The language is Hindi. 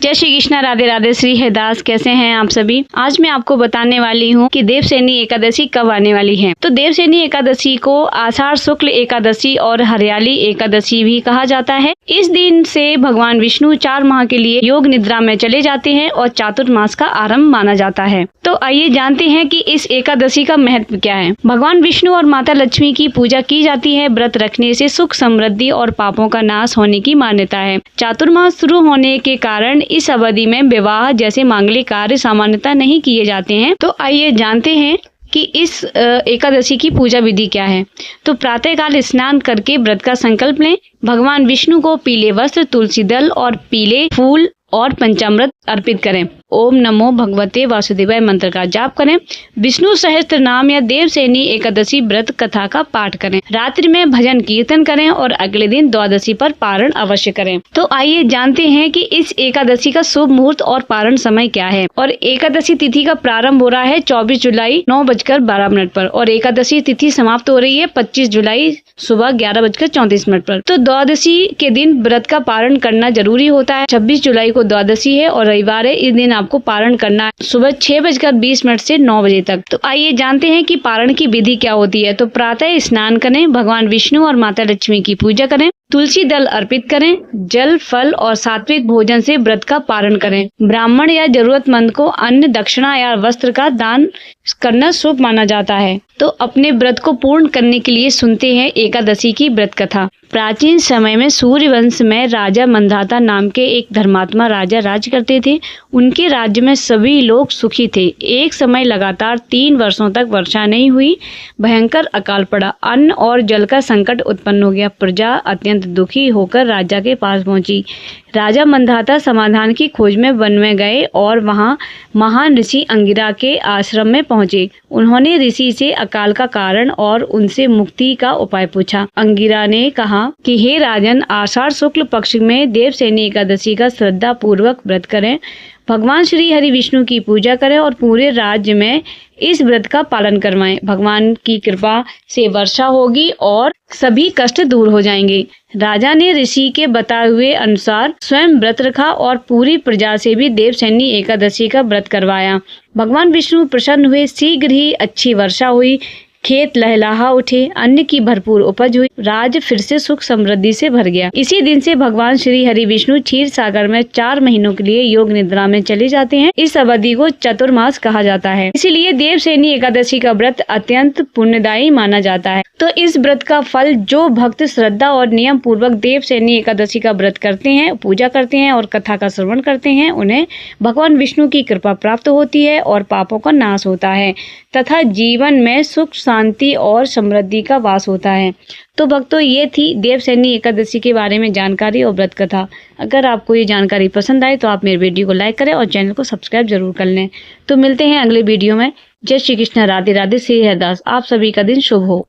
जय श्री कृष्णा, राधे राधे। श्री हरिदास, कैसे हैं आप सभी। आज मैं आपको बताने वाली हूँ कि देवशयनी एकादशी कब आने वाली है। तो देवशयनी एकादशी को आषाढ़ शुक्ल एकादशी और हरियाली एकादशी भी कहा जाता है। इस दिन से भगवान विष्णु 4 माह के लिए योग निद्रा में चले जाते हैं और चातुर्मास का आरंभ माना जाता है। तो आइए जानते हैं कि इस एकादशी का महत्व क्या है। भगवान विष्णु और माता लक्ष्मी की पूजा की जाती है। व्रत रखने से सुख समृद्धि और पापों का नाश होने की मान्यता है। चातुर्मास शुरू होने के कारण इस अवधि में विवाह जैसे मांगलिक कार्य सामान्यतः नहीं किए जाते हैं। तो आइए जानते हैं कि इस एकादशी की पूजा विधि क्या है। तो प्रातःकाल स्नान करके व्रत का संकल्प लें। भगवान विष्णु को पीले वस्त्र, तुलसी दल और पीले फूल और पंचामृत अर्पित करें। ओम नमो भगवते वासुदेवाय मंत्र का जाप करें। विष्णु सहस्त्र नाम या देवशयनी एकादशी व्रत कथा का पाठ करें। रात्रि में भजन कीर्तन करें और अगले दिन द्वादशी पर पारण अवश्य करें। तो आइए जानते हैं कि इस एकादशी का शुभ मुहूर्त और पारण समय क्या है। और एकादशी तिथि का प्रारंभ हो रहा है 24 जुलाई 9:12 पर और एकादशी तिथि समाप्त हो रही है 25 जुलाई सुबह 11:34 पर। तो द्वादशी के दिन व्रत का पारण करना जरूरी होता है। 26 जुलाई को द्वादशी है और रविवार है। इस दिन आपको पारण करना है सुबह 6:20 से 9 बजे तक। तो आइए जानते हैं कि पारण की विधि क्या होती है। तो प्रातः स्नान करें, भगवान विष्णु और माता लक्ष्मी की पूजा करें, तुलसी दल अर्पित करें, जल फल और सात्विक भोजन से व्रत का पारण करें। ब्राह्मण या जरूरतमंद को अन्न, दक्षिणा या वस्त्र का दान करना शुभ माना जाता है। तो अपने व्रत को पूर्ण करने के लिए सुनते हैं एकादशी की व्रत कथा। प्राचीन समय में सूर्य वंश में राजा मंधाता नाम के एक धर्मात्मा राजा राज करते थे। उनके राज्य में सभी लोग सुखी थे। एक समय लगातार 3 वर्षों तक वर्षा नहीं हुई। भयंकर अकाल पड़ा। अन्न और जल का संकट उत्पन्न हो गया। प्रजा अत्यंत दुखी होकर राजा के पास पहुंची। राजा मंधाता समाधान की खोज में वन में गए और वहां महान ऋषि अंगिरा के आश्रम में पहुंचे। उन्होंने ऋषि से अकाल का कारण और उनसे मुक्ति का उपाय पूछा। अंगिरा ने कहा कि हे राजन, आषाढ़ शुक्ल पक्ष में देवशयनी एकादशी का श्रद्धा पूर्वक व्रत करें, भगवान श्री हरि विष्णु की पूजा करें और पूरे राज्य में इस व्रत का पालन करवाएं। भगवान की कृपा से वर्षा होगी और सभी कष्ट दूर हो जाएंगे। राजा ने ऋषि के बताए हुए अनुसार स्वयं व्रत रखा और पूरी प्रजा से भी देवशयनी एकादशी का व्रत करवाया। भगवान विष्णु प्रसन्न हुए। शीघ्र ही अच्छी वर्षा हुई। खेत लहलहा उठे। अन्न की भरपूर उपज हुई। राज्य फिर से सुख समृद्धि से भर गया। इसी दिन से भगवान श्री हरि विष्णु क्षीर सागर में 4 महीनों के लिए योग निद्रा में चले जाते हैं। इस अवधि को चतुर्मास कहा जाता है। इसीलिए देवशयनी एकादशी का व्रत अत्यंत पुण्यदायी माना जाता है। तो इस व्रत का फल जो भक्त श्रद्धा और नियम पूर्वक देवशयनी एकादशी का व्रत करते हैं, पूजा करते हैं और कथा का श्रवण करते हैं, उन्हें भगवान विष्णु की कृपा प्राप्त होती है और पापों का नाश होता है तथा जीवन में सुख, शांति और समृद्धि का वास होता है। तो भक्तों, ये थी देवशयनी एकादशी के बारे में जानकारी और व्रत कथा। अगर आपको ये जानकारी पसंद आए तो आप मेरे वीडियो को लाइक करें और चैनल को सब्सक्राइब जरूर कर लें। तो मिलते हैं अगले वीडियो में। जय श्री कृष्ण, राधे राधे। श्री हरिदास। आप सभी का दिन शुभ हो।